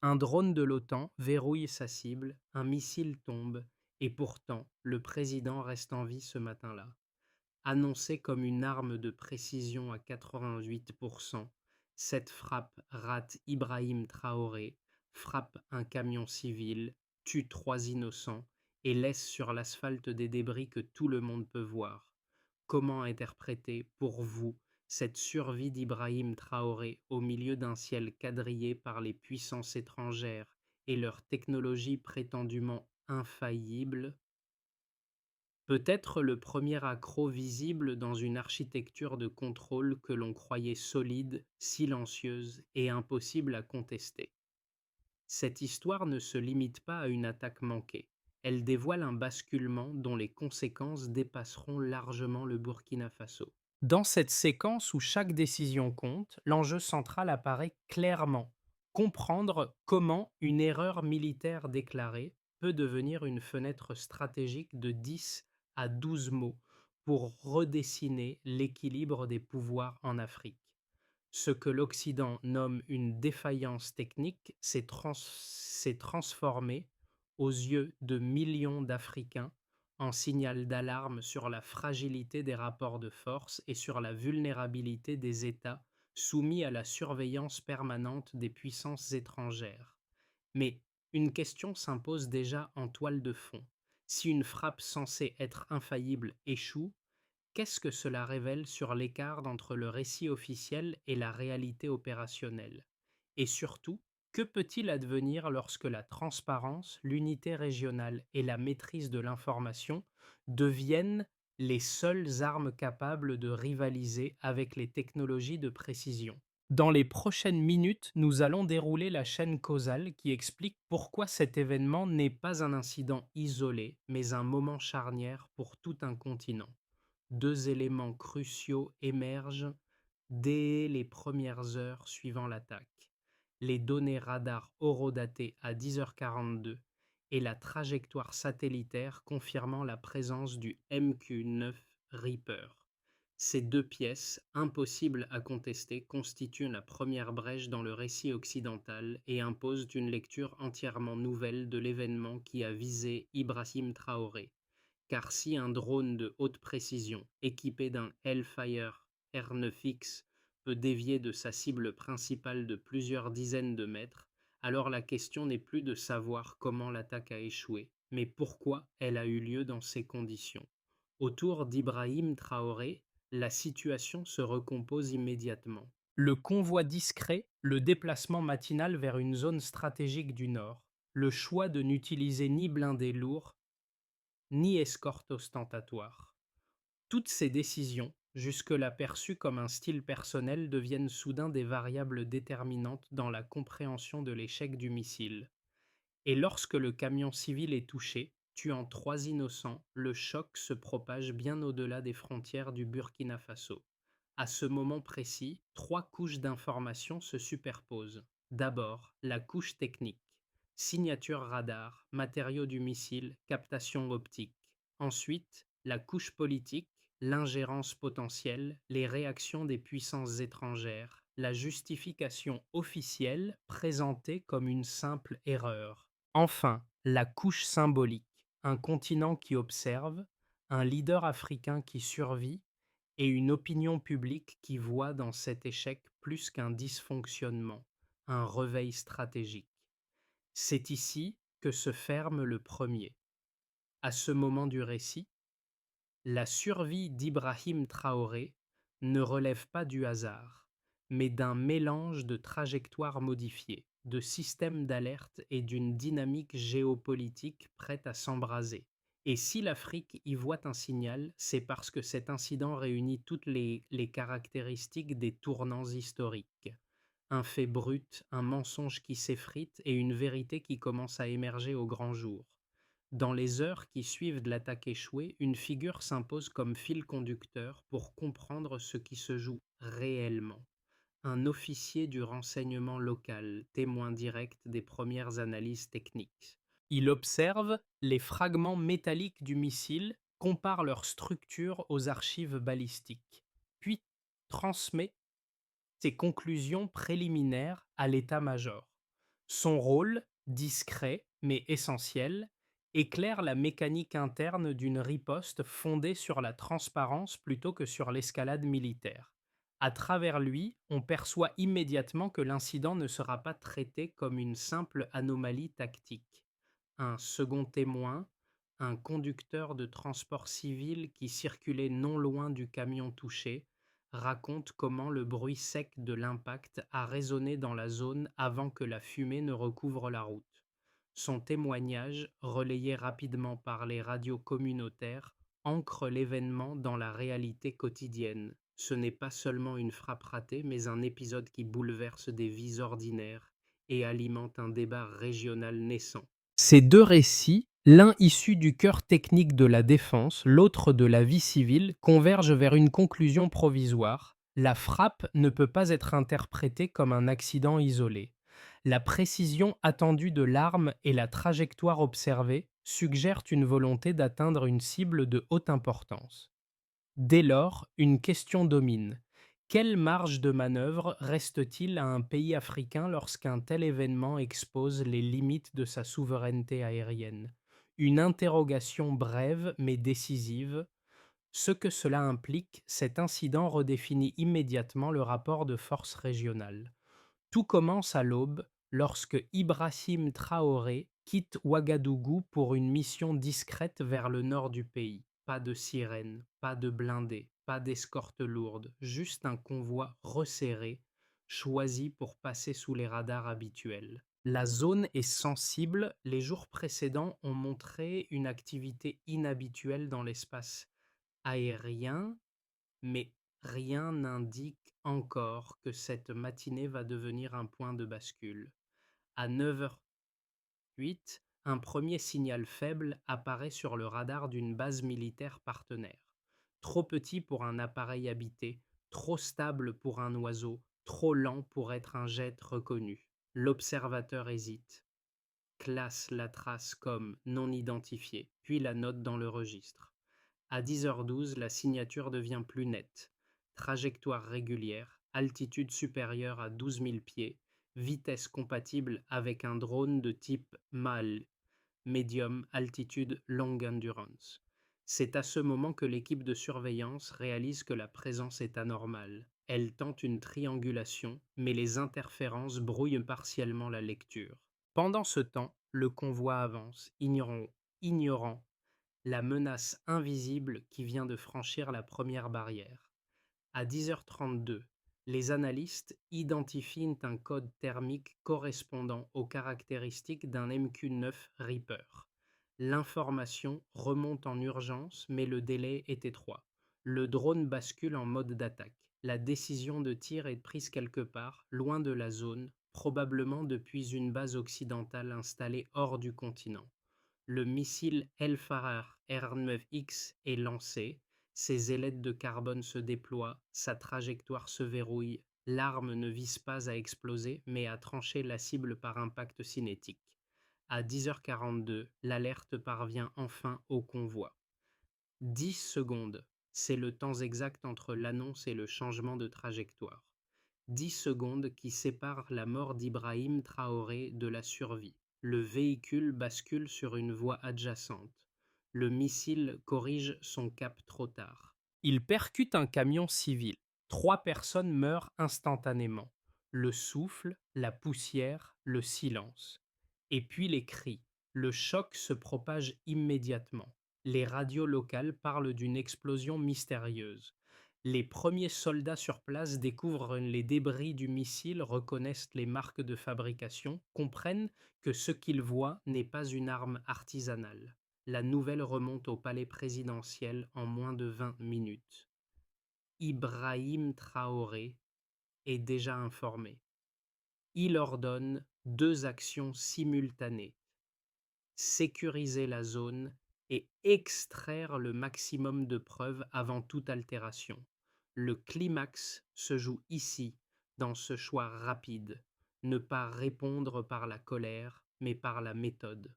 Un drone de l'OTAN verrouille sa cible, un missile tombe, et pourtant, le président reste en vie ce matin-là. Annoncé comme une arme de précision à 88%, cette frappe rate Ibrahim Traoré, frappe un camion civil, tue 3 innocents et laisse sur l'asphalte des débris que tout le monde peut voir. Comment interpréter, pour vous, cette survie d'Ibrahim Traoré au milieu d'un ciel quadrillé par les puissances étrangères et leur technologie prétendument infaillible? Peut-être le premier accroc visible dans une architecture de contrôle que l'on croyait solide, silencieuse et impossible à contester. Cette histoire ne se limite pas à une attaque manquée. Elle dévoile un basculement dont les conséquences dépasseront largement le Burkina Faso. Dans cette séquence où chaque décision compte, l'enjeu central apparaît clairement. Comprendre comment une erreur militaire déclarée peut devenir une fenêtre stratégique de 10 à 12 mots pour redessiner l'équilibre des pouvoirs en Afrique. Ce que l'Occident nomme une défaillance technique s'est transformé, aux yeux de millions d'Africains, en signal d'alarme sur la fragilité des rapports de force et sur la vulnérabilité des États soumis à la surveillance permanente des puissances étrangères. Mais une question s'impose déjà en toile de fond. Si une frappe censée être infaillible échoue, qu'est-ce que cela révèle sur l'écart entre le récit officiel et la réalité opérationnelle? Et surtout, que peut-il advenir lorsque la transparence, l'unité régionale et la maîtrise de l'information deviennent les seules armes capables de rivaliser avec les technologies de précision? Dans les prochaines minutes, nous allons dérouler la chaîne causale qui explique pourquoi cet événement n'est pas un incident isolé, mais un moment charnière pour tout un continent. Deux éléments cruciaux émergent dès les premières heures suivant l'attaque: les données radar horodatées à 10h42 et la trajectoire satellitaire confirmant la présence du MQ-9 Reaper. Ces deux pièces, impossibles à contester, constituent la première brèche dans le récit occidental et imposent une lecture entièrement nouvelle de l'événement qui a visé Ibrahim Traoré. Car si un drone de haute précision, équipé d'un Hellfire R9X, peut dévier de sa cible principale de plusieurs dizaines de mètres, alors la question n'est plus de savoir comment l'attaque a échoué, mais pourquoi elle a eu lieu dans ces conditions. Autour d'Ibrahim Traoré, la situation se recompose immédiatement. Le convoi discret, le déplacement matinal vers une zone stratégique du Nord, le choix de n'utiliser ni blindés lourds ni escorte ostentatoire. Toutes ces décisions, jusque-là perçues comme un style personnel, deviennent soudain des variables déterminantes dans la compréhension de l'échec du missile. Et lorsque le camion civil est touché, tuant 3 innocents, le choc se propage bien au-delà des frontières du Burkina Faso. À ce moment précis, trois couches d'informations se superposent. D'abord, la couche technique: signature radar, matériaux du missile, captation optique. Ensuite, la couche politique: l'ingérence potentielle, les réactions des puissances étrangères, la justification officielle présentée comme une simple erreur. Enfin, la couche symbolique: un continent qui observe, un leader africain qui survit et une opinion publique qui voit dans cet échec plus qu'un dysfonctionnement, un réveil stratégique. C'est ici que se ferme le premier. À ce moment du récit, la survie d'Ibrahim Traoré ne relève pas du hasard, mais d'un mélange de trajectoires modifiées, de systèmes d'alerte et d'une dynamique géopolitique prête à s'embraser. Et si l'Afrique y voit un signal, c'est parce que cet incident réunit toutes les caractéristiques des tournants historiques. Un fait brut, un mensonge qui s'effrite et une vérité qui commence à émerger au grand jour. Dans les heures qui suivent de l'attaque échouée, une figure s'impose comme fil conducteur pour comprendre ce qui se joue réellement: un officier du renseignement local, témoin direct des premières analyses techniques. Il observe les fragments métalliques du missile, compare leur structure aux archives balistiques, puis transmet ses conclusions préliminaires à l'état-major. Son rôle, discret mais essentiel, éclaire la mécanique interne d'une riposte fondée sur la transparence plutôt que sur l'escalade militaire. À travers lui, on perçoit immédiatement que l'incident ne sera pas traité comme une simple anomalie tactique. Un second témoin, un conducteur de transport civil qui circulait non loin du camion touché, raconte comment le bruit sec de l'impact a résonné dans la zone avant que la fumée ne recouvre la route. Son témoignage, relayé rapidement par les radios communautaires, ancre l'événement dans la réalité quotidienne. Ce n'est pas seulement une frappe ratée, mais un épisode qui bouleverse des vies ordinaires et alimente un débat régional naissant. Ces deux récits, l'un issu du cœur technique de la défense, l'autre de la vie civile, convergent vers une conclusion provisoire. La frappe ne peut pas être interprétée comme un accident isolé. La précision attendue de l'arme et la trajectoire observée suggèrent une volonté d'atteindre une cible de haute importance. Dès lors, une question domine. Quelle marge de manœuvre reste-t-il à un pays africain lorsqu'un tel événement expose les limites de sa souveraineté aérienne? Une interrogation brève mais décisive. Ce que cela implique, cet incident redéfinit immédiatement le rapport de force régionale. Tout commence à l'aube lorsque Ibrahim Traoré quitte Ouagadougou pour une mission discrète vers le nord du pays. Pas de sirène, pas de blindés, pas d'escorte lourde, juste un convoi resserré, choisi pour passer sous les radars habituels. La zone est sensible, les jours précédents ont montré une activité inhabituelle dans l'espace aérien, mais rien n'indique encore que cette matinée va devenir un point de bascule. À 9h08, un premier signal faible apparaît sur le radar d'une base militaire partenaire. Trop petit pour un appareil habité, trop stable pour un oiseau, trop lent pour être un jet reconnu. L'observateur hésite, classe la trace comme non identifiée, puis la note dans le registre. À 10h12, la signature devient plus nette. Trajectoire régulière, altitude supérieure à 12 000 pieds, vitesse compatible avec un drone de type MAL, Medium Altitude Long Endurance. C'est à ce moment que l'équipe de surveillance réalise que la présence est anormale. Elle tente une triangulation, mais les interférences brouillent partiellement la lecture. Pendant ce temps, le convoi avance, ignorant la menace invisible qui vient de franchir la première barrière. À 10h32, les analystes identifient un code thermique correspondant aux caractéristiques d'un MQ-9 Reaper. L'information remonte en urgence, mais le délai est étroit. Le drone bascule en mode d'attaque. La décision de tir est prise quelque part, loin de la zone, probablement depuis une base occidentale installée hors du continent. Le missile El-Farar R9X est lancé, ses ailettes de carbone se déploient, sa trajectoire se verrouille, l'arme ne vise pas à exploser mais à trancher la cible par impact cinétique. À 10h42, l'alerte parvient enfin au convoi. 10 secondes, c'est le temps exact entre l'annonce et le changement de trajectoire. 10 secondes qui séparent la mort d'Ibrahim Traoré de la survie. Le véhicule bascule sur une voie adjacente. Le missile corrige son cap trop tard. Il percute un camion civil. 3 personnes meurent instantanément. Le souffle, la poussière, le silence. Et puis les cris. Le choc se propage immédiatement. Les radios locales parlent d'une explosion mystérieuse. Les premiers soldats sur place découvrent les débris du missile, reconnaissent les marques de fabrication, comprennent que ce qu'ils voient n'est pas une arme artisanale. La nouvelle remonte au palais présidentiel en moins de 20 minutes. Ibrahim Traoré est déjà informé. Il ordonne 2 actions simultanées: sécuriser la zone et extraire le maximum de preuves avant toute altération. Le climax se joue ici, dans ce choix rapide, ne pas répondre par la colère, mais par la méthode.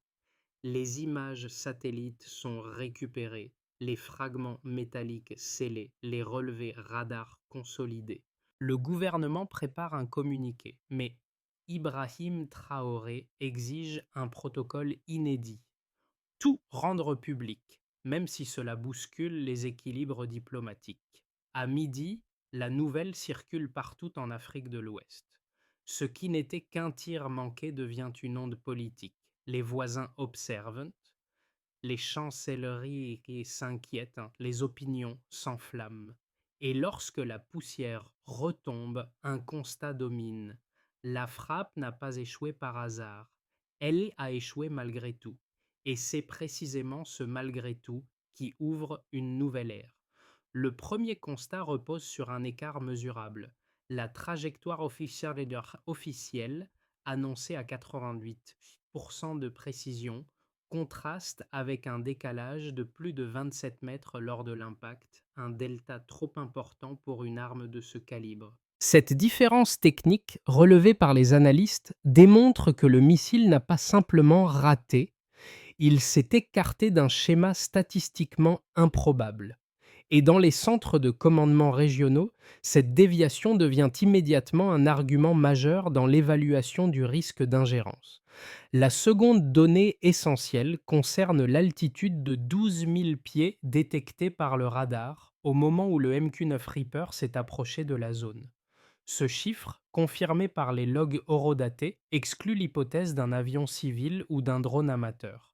Les images satellites sont récupérées, les fragments métalliques scellés, les relevés radars consolidés. Le gouvernement prépare un communiqué, mais Ibrahim Traoré exige un protocole inédit, tout rendre public, même si cela bouscule les équilibres diplomatiques. À midi, la nouvelle circule partout en Afrique de l'Ouest. Ce qui n'était qu'un tir manqué devient une onde politique. Les voisins observent, les chancelleries qui s'inquiètent, les opinions s'enflamment. Et lorsque la poussière retombe, un constat domine. La frappe n'a pas échoué par hasard. Elle a échoué malgré tout. Et c'est précisément ce malgré tout qui ouvre une nouvelle ère. Le premier constat repose sur un écart mesurable. La trajectoire officielle, annoncée à 88% de précision, contraste avec un décalage de plus de 27 mètres lors de l'impact, un delta trop important pour une arme de ce calibre. Cette différence technique, relevée par les analystes, démontre que le missile n'a pas simplement raté, il s'est écarté d'un schéma statistiquement improbable. Et dans les centres de commandement régionaux, cette déviation devient immédiatement un argument majeur dans l'évaluation du risque d'ingérence. La seconde donnée essentielle concerne l'altitude de 12 000 pieds détectée par le radar au moment où le MQ-9 Reaper s'est approché de la zone. Ce chiffre, confirmé par les logs horodatés, exclut l'hypothèse d'un avion civil ou d'un drone amateur.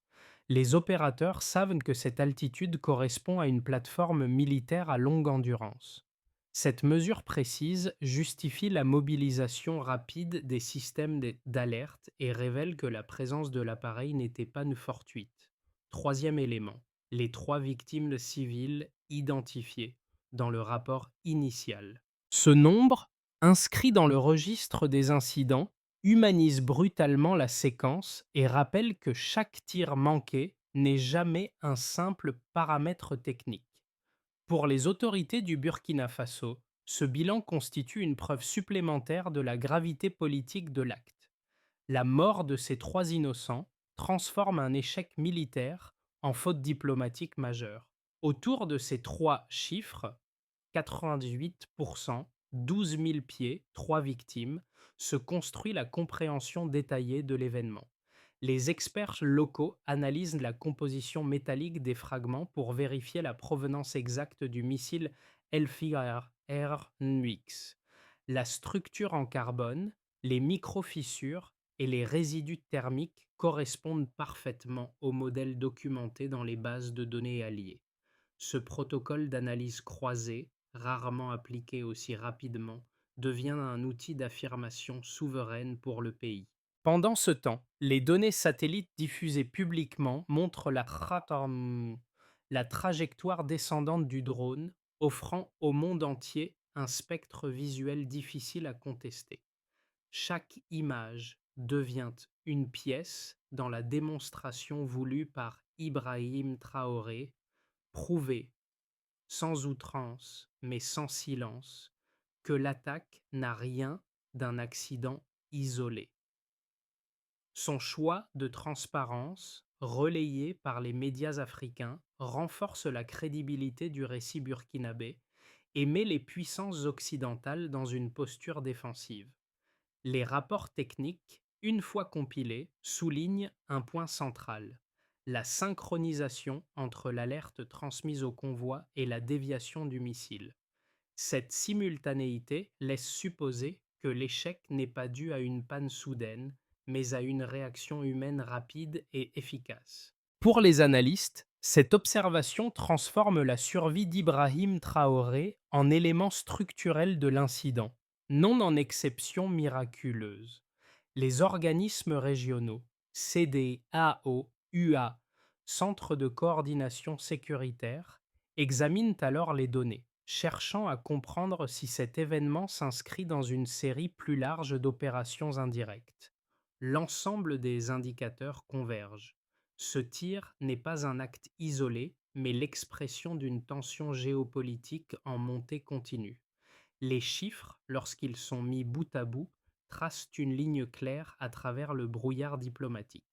Les opérateurs savent que cette altitude correspond à une plateforme militaire à longue endurance. Cette mesure précise justifie la mobilisation rapide des systèmes d'alerte et révèle que la présence de l'appareil n'était pas fortuite. Troisième élément, les 3 victimes civiles identifiées dans le rapport initial. Ce nombre, inscrit dans le registre des incidents, humanise brutalement la séquence et rappelle que chaque tir manqué n'est jamais un simple paramètre technique. Pour les autorités du Burkina Faso, ce bilan constitue une preuve supplémentaire de la gravité politique de l'acte. La mort de ces 3 innocents transforme un échec militaire en faute diplomatique majeure. Autour de ces 3 chiffres, 98%, 12 000 pieds, 3 victimes, se construit la compréhension détaillée de l'événement. Les experts locaux analysent la composition métallique des fragments pour vérifier la provenance exacte du missile Hellfire-R-NX. La structure en carbone, les micro-fissures et les résidus thermiques correspondent parfaitement au modèle documenté dans les bases de données alliées. Ce protocole d'analyse croisée, rarement appliqué aussi rapidement, devient un outil d'affirmation souveraine pour le pays. Pendant ce temps, les données satellites diffusées publiquement montrent la trajectoire descendante du drone, offrant au monde entier un spectre visuel difficile à contester. Chaque image devient une pièce dans la démonstration voulue par Ibrahim Traoré, prouver, sans outrance mais sans silence, que l'attaque n'a rien d'un accident isolé. Son choix de transparence, relayé par les médias africains, renforce la crédibilité du récit burkinabé et met les puissances occidentales dans une posture défensive. Les rapports techniques, une fois compilés, soulignent un point central: la synchronisation entre l'alerte transmise au convoi et la déviation du missile. Cette simultanéité laisse supposer que l'échec n'est pas dû à une panne soudaine, mais à une réaction humaine rapide et efficace. Pour les analystes, cette observation transforme la survie d'Ibrahim Traoré en élément structurel de l'incident, non en exception miraculeuse. Les organismes régionaux, CDAO, UA, Centre de coordination sécuritaire, examinent alors les données, cherchant à comprendre si cet événement s'inscrit dans une série plus large d'opérations indirectes. L'ensemble des indicateurs convergent. Ce tir n'est pas un acte isolé, mais l'expression d'une tension géopolitique en montée continue. Les chiffres, lorsqu'ils sont mis bout à bout, tracent une ligne claire à travers le brouillard diplomatique.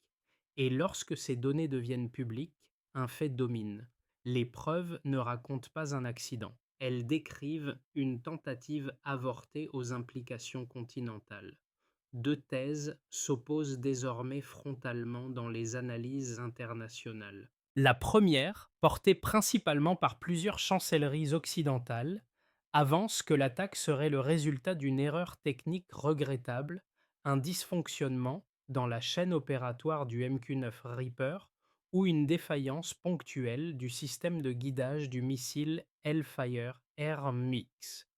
Et lorsque ces données deviennent publiques, un fait domine. Les preuves ne racontent pas un accident. Elles décrivent une tentative avortée aux implications continentales. deux thèses s'opposent désormais frontalement dans les analyses internationales. La première, portée principalement par plusieurs chancelleries occidentales, avance que l'attaque serait le résultat d'une erreur technique regrettable, un dysfonctionnement dans la chaîne opératoire du MQ-9 Reaper ou une défaillance ponctuelle du système de guidage du missile Hellfire Air Mix.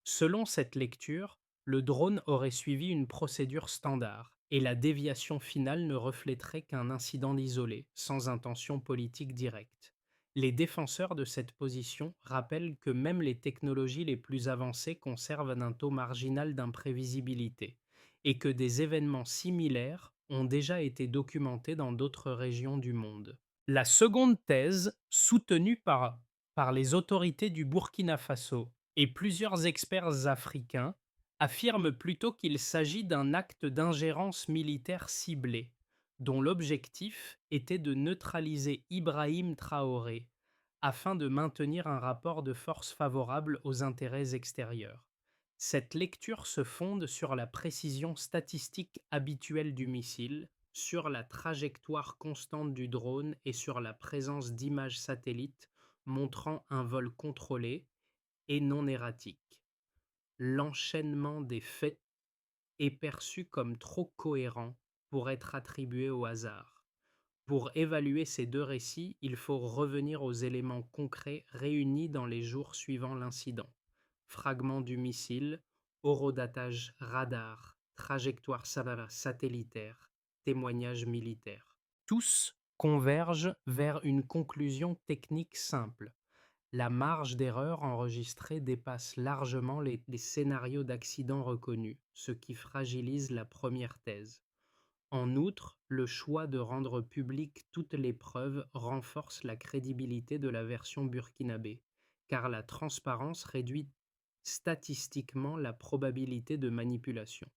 Selon cette lecture, le drone aurait suivi une procédure standard et la déviation finale ne reflèterait qu'un incident isolé, sans intention politique directe. Les défenseurs de cette position rappellent que même les technologies les plus avancées conservent un taux marginal d'imprévisibilité et que des événements similaires ont déjà été documentés dans d'autres régions du monde. La seconde thèse, soutenue par les autorités du Burkina Faso et plusieurs experts africains, affirment plutôt qu'il s'agit d'un acte d'ingérence militaire ciblé, dont l'objectif était de neutraliser Ibrahim Traoré, afin de maintenir un rapport de force favorable aux intérêts extérieurs. Cette lecture se fonde sur la précision statistique habituelle du missile, sur la trajectoire constante du drone et sur la présence d'images satellites montrant un vol contrôlé et non erratique. L'enchaînement des faits est perçu comme trop cohérent pour être attribué au hasard. Pour évaluer ces deux récits, il faut revenir aux éléments concrets réunis dans les jours suivant l'incident. Fragments du missile, horodatage radar, trajectoire satellitaire, témoignages militaires. Tous convergent vers une conclusion technique simple. La marge d'erreur enregistrée dépasse largement les scénarios d'accident reconnus, ce qui fragilise la première thèse. En outre, le choix de rendre publiques toutes les preuves renforce la crédibilité de la version burkinabé, car la transparence réduit statistiquement la probabilité de manipulation.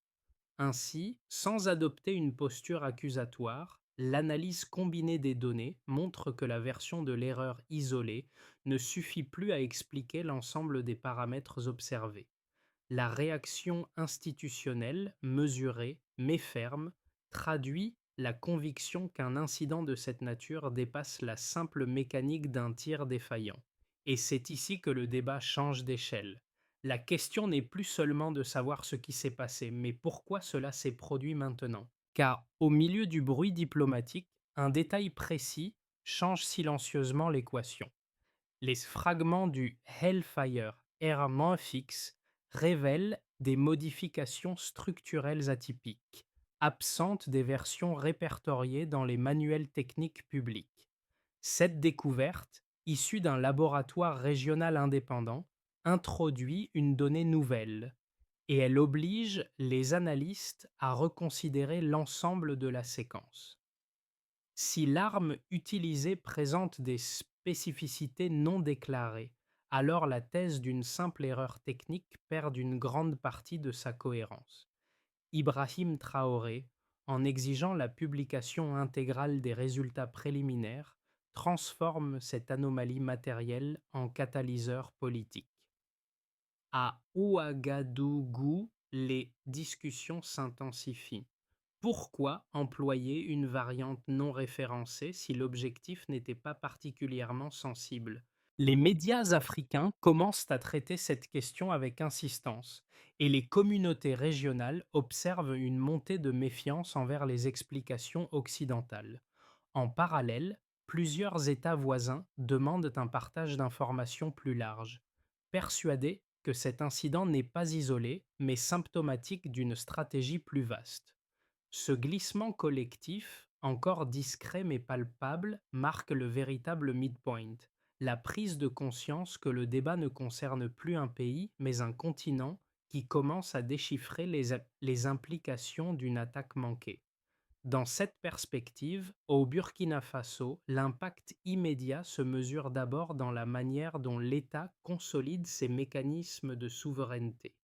Ainsi, sans adopter une posture accusatoire, l'analyse combinée des données montre que la version de l'erreur isolée ne suffit plus à expliquer l'ensemble des paramètres observés. La réaction institutionnelle, mesurée mais ferme, traduit la conviction qu'un incident de cette nature dépasse la simple mécanique d'un tir défaillant. Et c'est ici que le débat change d'échelle. La question n'est plus seulement de savoir ce qui s'est passé, mais pourquoi cela s'est produit maintenant. Car au milieu du bruit diplomatique, un détail précis change silencieusement l'équation. Les fragments du Hellfire Air-Fix révèlent des modifications structurelles atypiques, absentes des versions répertoriées dans les manuels techniques publics. Cette découverte, issue d'un laboratoire régional indépendant, introduit une donnée nouvelle, et elle oblige les analystes à reconsidérer l'ensemble de la séquence. Si l'arme utilisée présente des spécificités non déclarées, alors la thèse d'une simple erreur technique perd une grande partie de sa cohérence. Ibrahim Traoré, en exigeant la publication intégrale des résultats préliminaires, transforme cette anomalie matérielle en catalyseur politique. À Ouagadougou, les discussions s'intensifient. Pourquoi employer une variante non référencée si l'objectif n'était pas particulièrement sensible? Les médias africains commencent à traiter cette question avec insistance, et les communautés régionales observent une montée de méfiance envers les explications occidentales. En parallèle, plusieurs États voisins demandent un partage d'informations plus large, persuadés que cet incident n'est pas isolé, mais symptomatique d'une stratégie plus vaste. Ce glissement collectif, encore discret mais palpable, marque le véritable midpoint, la prise de conscience que le débat ne concerne plus un pays mais un continent qui commence à déchiffrer les implications d'une attaque manquée. Dans cette perspective, au Burkina Faso, l'impact immédiat se mesure d'abord dans la manière dont l'État consolide ses mécanismes de souveraineté.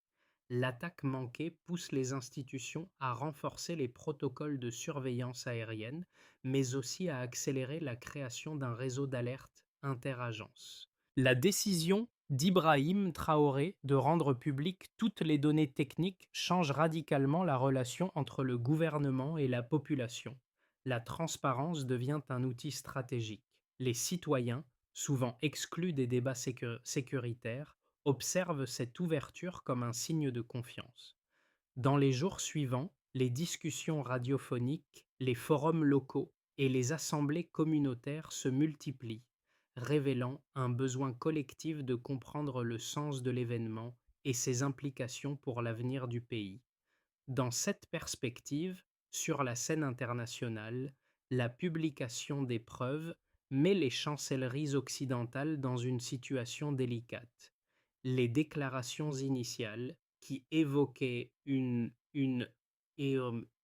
L'attaque manquée pousse les institutions à renforcer les protocoles de surveillance aérienne, mais aussi à accélérer la création d'un réseau d'alerte interagences. La décision d'Ibrahim Traoré de rendre publiques toutes les données techniques change radicalement la relation entre le gouvernement et la population. La transparence devient un outil stratégique. Les citoyens, souvent exclus des débats sécuritaires, observent cette ouverture comme un signe de confiance. Dans les jours suivants, les discussions radiophoniques, les forums locaux et les assemblées communautaires se multiplient, révélant un besoin collectif de comprendre le sens de l'événement et ses implications pour l'avenir du pays. Dans cette perspective, sur la scène internationale, la publication des preuves met les chancelleries occidentales dans une situation délicate. Les déclarations initiales, qui évoquaient une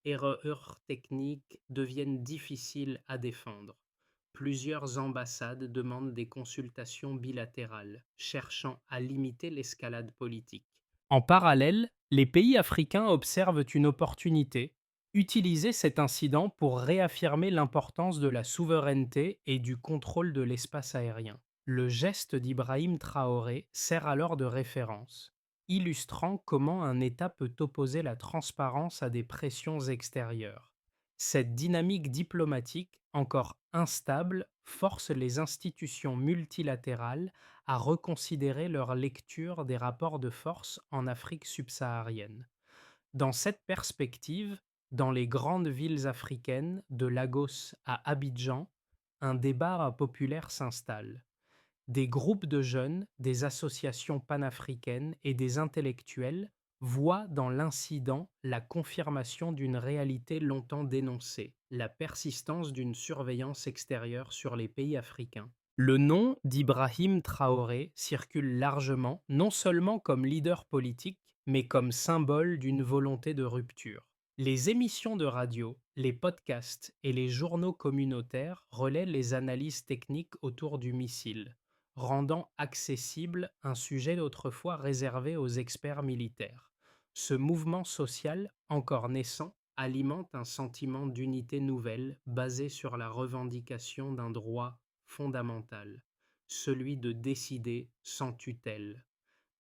erreur technique, deviennent difficiles à défendre. Plusieurs ambassades demandent des consultations bilatérales, cherchant à limiter l'escalade politique. En parallèle, les pays africains observent une opportunité, utiliser cet incident pour réaffirmer l'importance de la souveraineté et du contrôle de l'espace aérien. Le geste d'Ibrahim Traoré sert alors de référence, illustrant comment un État peut opposer la transparence à des pressions extérieures. Cette dynamique diplomatique, encore instable, force les institutions multilatérales à reconsidérer leur lecture des rapports de force en Afrique subsaharienne. Dans cette perspective, dans les grandes villes africaines, de Lagos à Abidjan, un débat populaire s'installe. Des groupes de jeunes, des associations panafricaines et des intellectuels voient dans l'incident la confirmation d'une réalité longtemps dénoncée, la persistance d'une surveillance extérieure sur les pays africains. Le nom d'Ibrahim Traoré circule largement, non seulement comme leader politique, mais comme symbole d'une volonté de rupture. Les émissions de radio, les podcasts et les journaux communautaires relaient les analyses techniques autour du missile, rendant accessible un sujet autrefois réservé aux experts militaires. Ce mouvement social, encore naissant, alimente un sentiment d'unité nouvelle basé sur la revendication d'un droit fondamental, celui de décider sans tutelle.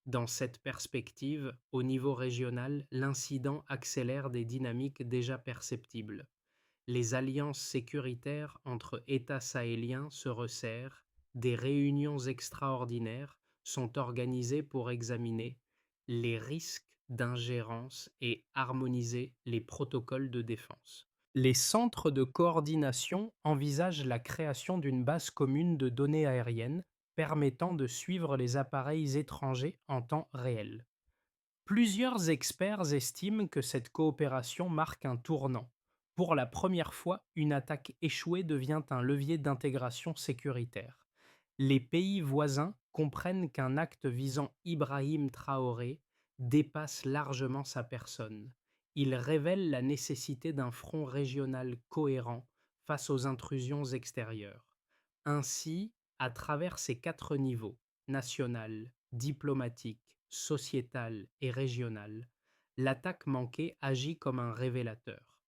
Dans cette perspective, au niveau régional, l'incident accélère des dynamiques déjà perceptibles. Les alliances sécuritaires entre États sahéliens se resserrent, des réunions extraordinaires sont organisées pour examiner les risques d'ingérence et harmoniser les protocoles de défense. Les centres de coordination envisagent la création d'une base commune de données aériennes permettant de suivre les appareils étrangers en temps réel. Plusieurs experts estiment que cette coopération marque un tournant. Pour la première fois, une attaque échouée devient un levier d'intégration sécuritaire. Les pays voisins comprennent qu'un acte visant Ibrahim Traoré dépasse largement sa personne. Il révèle la nécessité d'un front régional cohérent face aux intrusions extérieures. Ainsi, à travers ces quatre niveaux, national, diplomatique, sociétal et régional, l'attaque manquée agit comme un révélateur.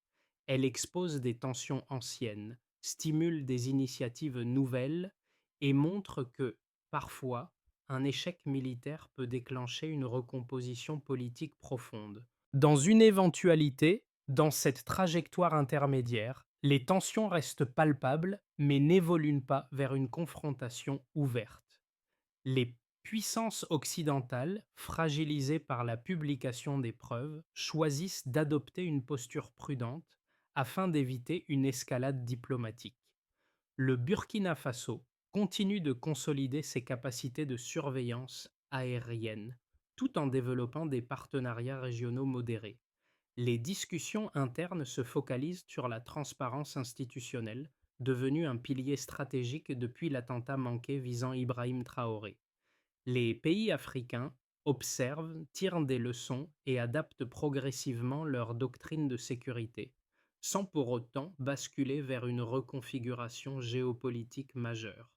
Elle expose des tensions anciennes, stimule des initiatives nouvelles et montre que, parfois, un échec militaire peut déclencher une recomposition politique profonde. Dans une éventualité, dans cette trajectoire intermédiaire, les tensions restent palpables mais n'évoluent pas vers une confrontation ouverte. Les puissances occidentales, fragilisées par la publication des preuves, choisissent d'adopter une posture prudente afin d'éviter une escalade diplomatique. Le Burkina Faso continue de consolider ses capacités de surveillance aérienne, tout en développant des partenariats régionaux modérés. Les discussions internes se focalisent sur la transparence institutionnelle, devenue un pilier stratégique depuis l'attentat manqué visant Ibrahim Traoré. Les pays africains observent, tirent des leçons et adaptent progressivement leur doctrine de sécurité, sans pour autant basculer vers une reconfiguration géopolitique majeure.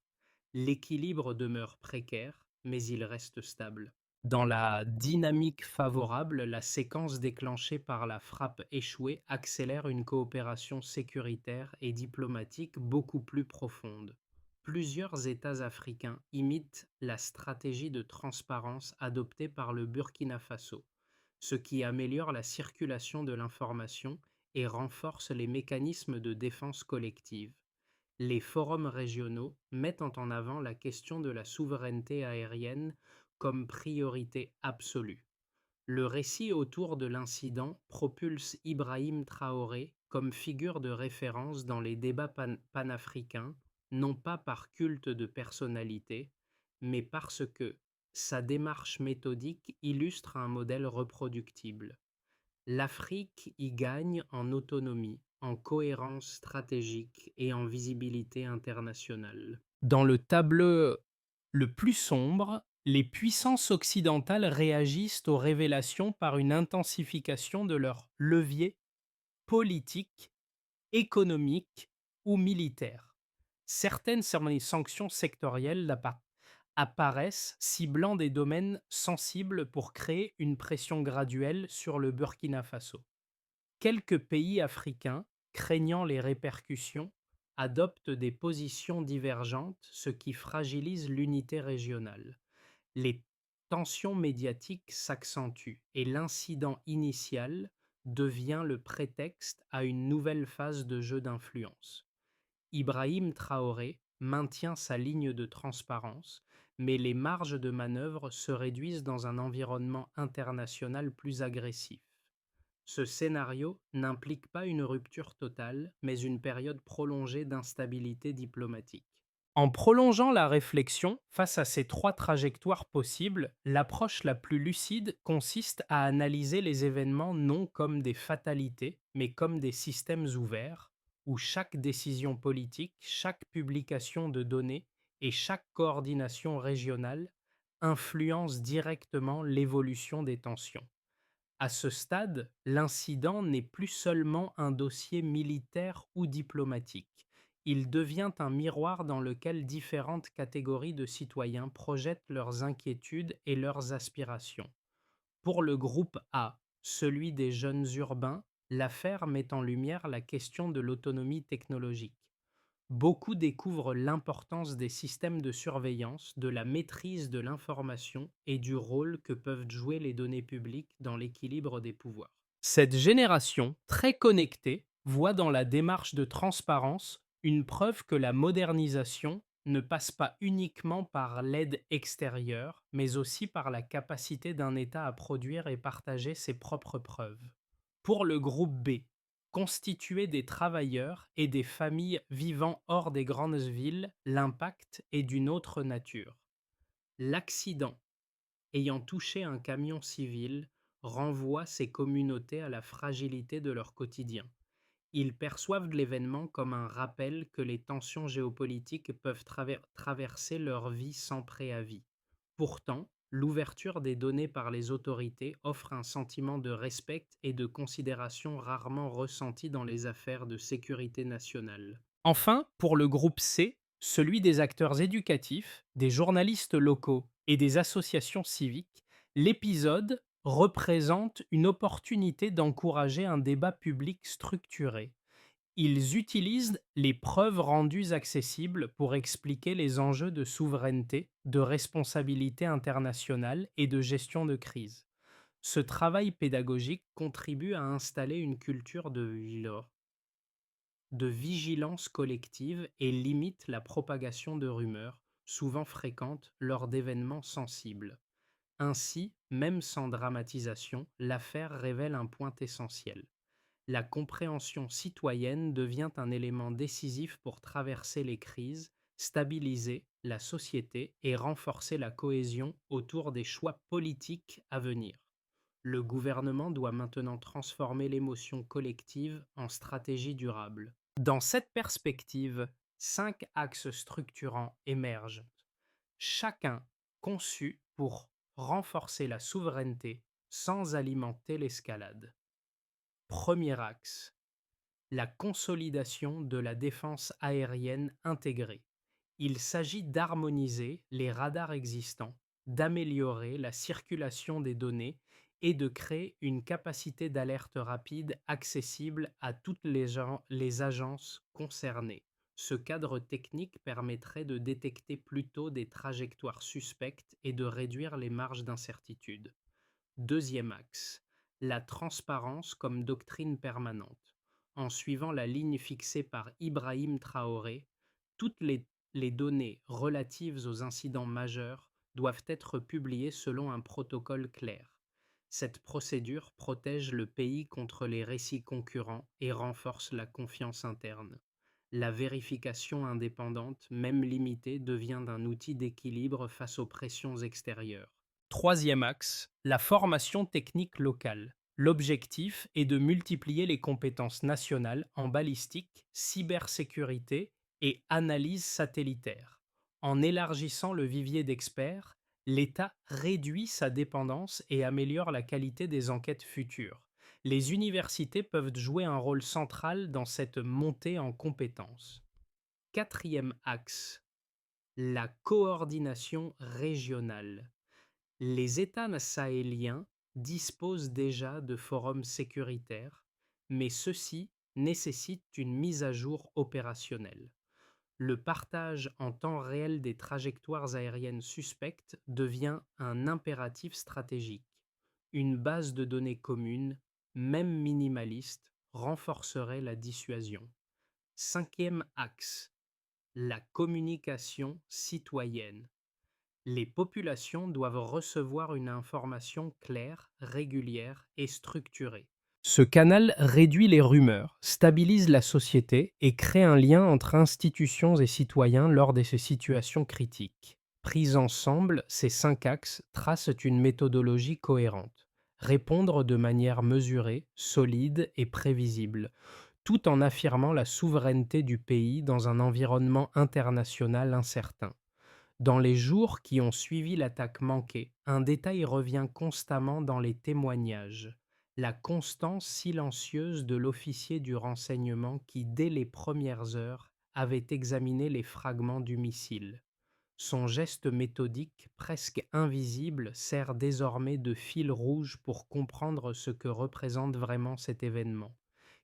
L'équilibre demeure précaire, mais il reste stable. Dans la dynamique favorable, la séquence déclenchée par la frappe échouée accélère une coopération sécuritaire et diplomatique beaucoup plus profonde. Plusieurs États africains imitent la stratégie de transparence adoptée par le Burkina Faso, ce qui améliore la circulation de l'information et renforce les mécanismes de défense collective. Les forums régionaux mettent en avant la question de la souveraineté aérienne comme priorité absolue. Le récit autour de l'incident propulse Ibrahim Traoré comme figure de référence dans les débats panafricains, non pas par culte de personnalité, mais parce que sa démarche méthodique illustre un modèle reproductible. L'Afrique y gagne en autonomie, en cohérence stratégique et en visibilité internationale. Dans le tableau le plus sombre, les puissances occidentales réagissent aux révélations par une intensification de leurs leviers politiques, économiques ou militaires. Certaines sanctions sectorielles apparaissent, ciblant des domaines sensibles pour créer une pression graduelle sur le Burkina Faso. Quelques pays africains, craignant les répercussions, adoptent des positions divergentes, ce qui fragilise l'unité régionale. Les tensions médiatiques s'accentuent et l'incident initial devient le prétexte à une nouvelle phase de jeu d'influence. Ibrahim Traoré maintient sa ligne de transparence, mais les marges de manœuvre se réduisent dans un environnement international plus agressif. Ce scénario n'implique pas une rupture totale, mais une période prolongée d'instabilité diplomatique. En prolongeant la réflexion face à ces trois trajectoires possibles, l'approche la plus lucide consiste à analyser les événements non comme des fatalités, mais comme des systèmes ouverts, où chaque décision politique, chaque publication de données et chaque coordination régionale influence directement l'évolution des tensions. À ce stade, l'incident n'est plus seulement un dossier militaire ou diplomatique. Il devient un miroir dans lequel différentes catégories de citoyens projettent leurs inquiétudes et leurs aspirations. Pour le groupe A, celui des jeunes urbains, l'affaire met en lumière la question de l'autonomie technologique. Beaucoup découvrent l'importance des systèmes de surveillance, de la maîtrise de l'information et du rôle que peuvent jouer les données publiques dans l'équilibre des pouvoirs. Cette génération, très connectée, voit dans la démarche de transparence une preuve que la modernisation ne passe pas uniquement par l'aide extérieure, mais aussi par la capacité d'un État à produire et partager ses propres preuves. Pour le groupe B, constitué des travailleurs et des familles vivant hors des grandes villes, l'impact est d'une autre nature. L'accident ayant touché un camion civil renvoie ces communautés à la fragilité de leur quotidien. Ils perçoivent l'événement comme un rappel que les tensions géopolitiques peuvent traverser leur vie sans préavis. Pourtant, l'ouverture des données par les autorités offre un sentiment de respect et de considération rarement ressenti dans les affaires de sécurité nationale. Enfin, pour le groupe C, celui des acteurs éducatifs, des journalistes locaux et des associations civiques, l'épisode représente une opportunité d'encourager un débat public structuré. Ils utilisent les preuves rendues accessibles pour expliquer les enjeux de souveraineté, de responsabilité internationale et de gestion de crise. Ce travail pédagogique contribue à installer une culture de vigilance collective et limite la propagation de rumeurs, souvent fréquentes lors d'événements sensibles. Ainsi, même sans dramatisation, l'affaire révèle un point essentiel. La compréhension citoyenne devient un élément décisif pour traverser les crises, stabiliser la société et renforcer la cohésion autour des choix politiques à venir. Le gouvernement doit maintenant transformer l'émotion collective en stratégie durable. Dans cette perspective, 5 axes structurants émergent, chacun conçu pour renforcer la souveraineté sans alimenter l'escalade. Premier axe, la consolidation de la défense aérienne intégrée. Il s'agit d'harmoniser les radars existants, d'améliorer la circulation des données et de créer une capacité d'alerte rapide accessible à toutes les agences concernées. Ce cadre technique permettrait de détecter plus tôt des trajectoires suspectes et de réduire les marges d'incertitude. Deuxième axe, la transparence comme doctrine permanente. En suivant la ligne fixée par Ibrahim Traoré, toutes les données relatives aux incidents majeurs doivent être publiées selon un protocole clair. Cette procédure protège le pays contre les récits concurrents et renforce la confiance interne. La vérification indépendante, même limitée, devient un outil d'équilibre face aux pressions extérieures. Troisième axe, la formation technique locale. L'objectif est de multiplier les compétences nationales en balistique, cybersécurité et analyse satellitaire. En élargissant le vivier d'experts, l'État réduit sa dépendance et améliore la qualité des enquêtes futures. Les universités peuvent jouer un rôle central dans cette montée en compétences. Quatrième axe, la coordination régionale. Les États sahéliens disposent déjà de forums sécuritaires, mais ceux-ci nécessitent une mise à jour opérationnelle. Le partage en temps réel des trajectoires aériennes suspectes devient un impératif stratégique. Une base de données commune, même minimaliste, renforcerait la dissuasion. Cinquième axe, la communication citoyenne. Les populations doivent recevoir une information claire, régulière et structurée. Ce canal réduit les rumeurs, stabilise la société et crée un lien entre institutions et citoyens lors de ces situations critiques. Pris ensemble, ces 5 axes tracent une méthodologie cohérente. Répondre de manière mesurée, solide et prévisible, tout en affirmant la souveraineté du pays dans un environnement international incertain. Dans les jours qui ont suivi l'attaque manquée, un détail revient constamment dans les témoignages: la constance silencieuse de l'officier du renseignement qui, dès les premières heures, avait examiné les fragments du missile. Son geste méthodique, presque invisible, sert désormais de fil rouge pour comprendre ce que représente vraiment cet événement.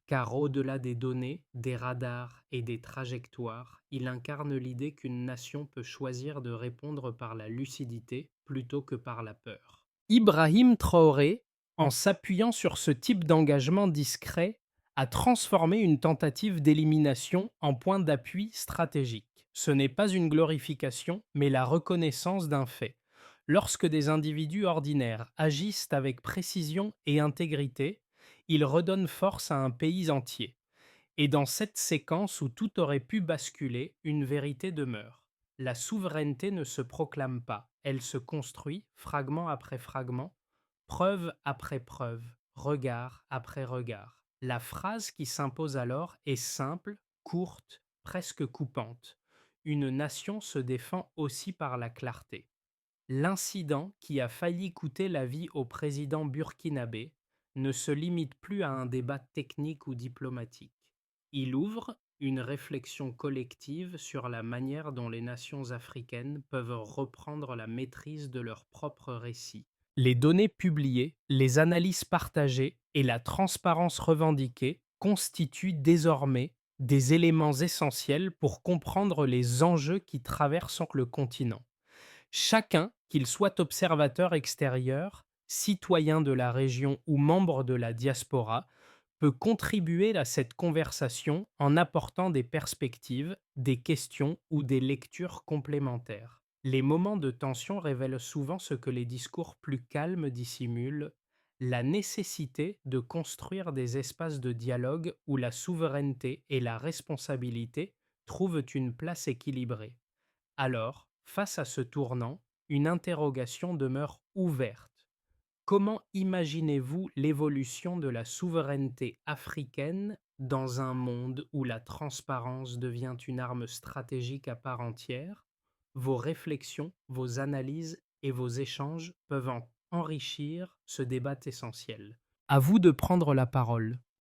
Car au-delà des données, des radars et des trajectoires, il incarne l'idée qu'une nation peut choisir de répondre par la lucidité plutôt que par la peur. Ibrahim Traoré, en s'appuyant sur ce type d'engagement discret, a transformé une tentative d'élimination en point d'appui stratégique. Ce n'est pas une glorification, mais la reconnaissance d'un fait. Lorsque des individus ordinaires agissent avec précision et intégrité, ils redonnent force à un pays entier. Et dans cette séquence où tout aurait pu basculer, une vérité demeure. La souveraineté ne se proclame pas, elle se construit, fragment après fragment, preuve après preuve, regard après regard. La phrase qui s'impose alors est simple, courte, presque coupante. Une nation se défend aussi par la clarté. L'incident qui a failli coûter la vie au président burkinabé ne se limite plus à un débat technique ou diplomatique. Il ouvre une réflexion collective sur la manière dont les nations africaines peuvent reprendre la maîtrise de leur propre récit. Les données publiées, les analyses partagées et la transparence revendiquée constituent désormais des éléments essentiels pour comprendre les enjeux qui traversent le continent. Chacun, qu'il soit observateur extérieur, citoyen de la région ou membre de la diaspora, peut contribuer à cette conversation en apportant des perspectives, des questions ou des lectures complémentaires. Les moments de tension révèlent souvent ce que les discours plus calmes dissimulent: la nécessité de construire des espaces de dialogue où la souveraineté et la responsabilité trouvent une place équilibrée. Alors, face à ce tournant, une interrogation demeure ouverte. Comment imaginez-vous l'évolution de la souveraineté africaine dans un monde où la transparence devient une arme stratégique à part entière? Vos réflexions, vos analyses et vos échanges peuvent enrichir ce débat essentiel. À vous de prendre la parole.